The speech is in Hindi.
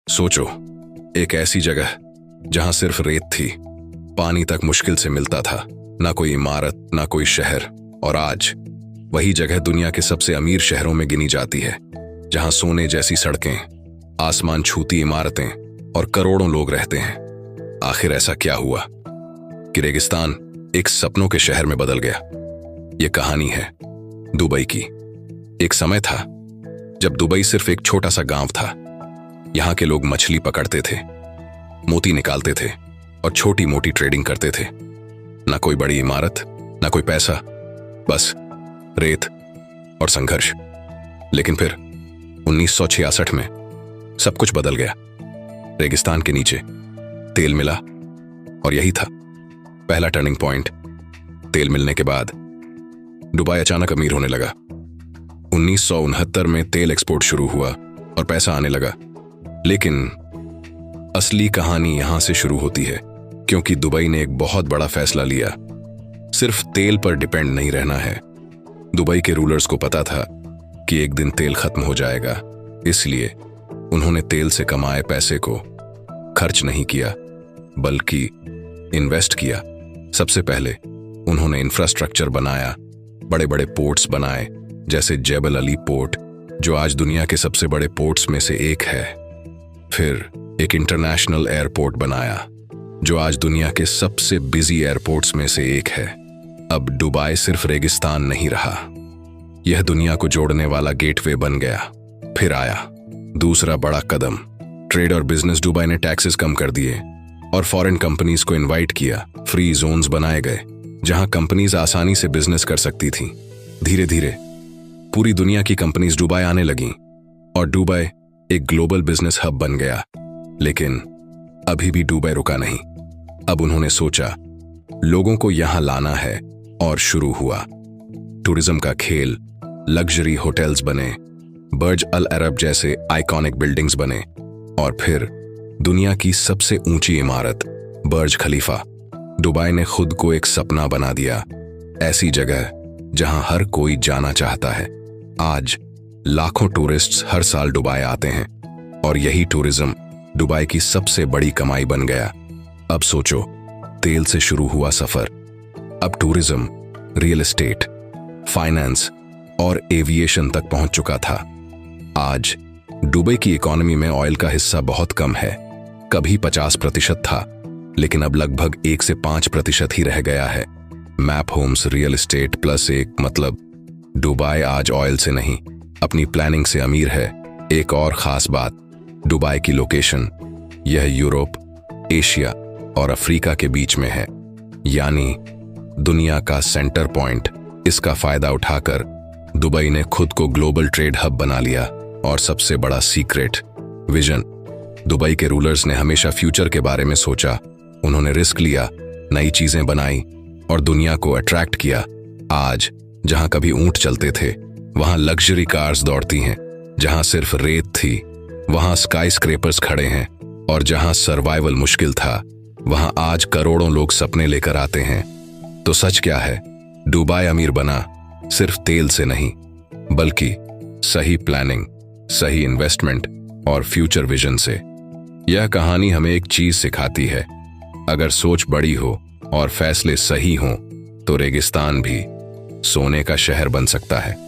सोचो, एक ऐसी जगह जहां सिर्फ रेत थी, पानी तक मुश्किल से मिलता था, ना कोई इमारत ना कोई शहर। और आज वही जगह दुनिया के सबसे अमीर शहरों में गिनी जाती है, जहां सोने जैसी सड़कें, आसमान छूती इमारतें और करोड़ों लोग रहते हैं। आखिर ऐसा क्या हुआ कि रेगिस्तान एक सपनों के शहर में बदल गया? यह कहानी है दुबई की। एक समय था जब दुबई सिर्फ एक छोटा सा गांव था। यहां के लोग मछली पकड़ते थे, मोती निकालते थे और छोटी मोटी ट्रेडिंग करते थे। ना कोई बड़ी इमारत, ना कोई पैसा, बस रेत और संघर्ष। लेकिन फिर 1966 में सब कुछ बदल गया। रेगिस्तान के नीचे तेल मिला और यही था पहला टर्निंग पॉइंट। तेल मिलने के बाद दुबई अचानक अमीर होने लगा। 1969 में तेल एक्सपोर्ट शुरू हुआ और पैसा आने लगा। लेकिन असली कहानी यहां से शुरू होती है, क्योंकि दुबई ने एक बहुत बड़ा फैसला लिया। सिर्फ तेल पर डिपेंड नहीं रहना है। दुबई के रूलर्स को पता था कि एक दिन तेल खत्म हो जाएगा, इसलिए उन्होंने तेल से कमाए पैसे को खर्च नहीं किया, बल्कि इन्वेस्ट किया। सबसे पहले उन्होंने इंफ्रास्ट्रक्चर बनाया, बड़े बड़े पोर्ट्स बनाए, जैसे जेबल अली पोर्ट, जो आज दुनिया के सबसे बड़े पोर्ट्स में से एक है। फिर एक इंटरनेशनल एयरपोर्ट बनाया, जो आज दुनिया के सबसे बिजी एयरपोर्ट्स में से एक है। अब दुबई सिर्फ रेगिस्तान नहीं रहा, यह दुनिया को जोड़ने वाला गेटवे बन गया। फिर आया दूसरा बड़ा कदम, ट्रेड और बिजनेस। दुबई ने टैक्सेस कम कर दिए और फॉरेन कंपनीज को इनवाइट किया। फ्री जोन्स बनाए गए, जहां कंपनीज आसानी से बिजनेस कर सकती थीं। धीरे धीरे पूरी दुनिया की कंपनीज दुबई आने लगीं और दुबई एक ग्लोबल बिजनेस हब बन गया। लेकिन अभी भी दुबई रुका नहीं। अब उन्होंने सोचा लोगों को यहां लाना है, और शुरू हुआ टूरिज्म का खेल। लग्जरी होटल्स बने, बर्ज अल अरब जैसे आइकॉनिक बिल्डिंग्स बने, और फिर दुनिया की सबसे ऊंची इमारत बर्ज खलीफा। दुबई ने खुद को एक सपना बना दिया, ऐसी जगह जहां हर कोई जाना चाहता है। आज लाखों टूरिस्ट्स हर साल दुबई आते हैं, और यही टूरिज्म दुबई की सबसे बड़ी कमाई बन गया। अब सोचो, तेल से शुरू हुआ सफर, अब टूरिज्म, रियल एस्टेट, फाइनेंस और एविएशन तक पहुंच चुका था। आज दुबई की इकोनॉमी में ऑयल का हिस्सा बहुत कम है। कभी 50% था, लेकिन अब लगभग 1 से 5% ही रह गया है। Map homes real estate plus 1, मतलब दुबई आज ऑयल से नहीं, अपनी प्लानिंग से अमीर है। एक और खास बात, दुबई की लोकेशन, यह यूरोप, एशिया और अफ्रीका के बीच में है, यानी दुनिया का सेंटर पॉइंट। इसका फायदा उठाकर दुबई ने खुद को ग्लोबल ट्रेड हब बना लिया। और सबसे बड़ा सीक्रेट, विजन। दुबई के रूलर्स ने हमेशा फ्यूचर के बारे में सोचा। उन्होंने रिस्क लिया, नई चीजें बनाई और दुनिया को अट्रैक्ट किया। आज जहां कभी ऊंट चलते थे, वहां लग्जरी कार्स दौड़ती हैं। जहां सिर्फ रेत थी, वहां स्काई स्क्रेपर्स खड़े हैं। और जहां सर्वाइवल मुश्किल था, वहां आज करोड़ों लोग सपने लेकर आते हैं। तो सच क्या है? दुबई अमीर बना सिर्फ तेल से नहीं, बल्कि सही प्लानिंग, सही इन्वेस्टमेंट और फ्यूचर विजन से। यह कहानी हमें एक चीज सिखाती है, अगर सोच बड़ी हो और फैसले सही हों, तो रेगिस्तान भी सोने का शहर बन सकता है।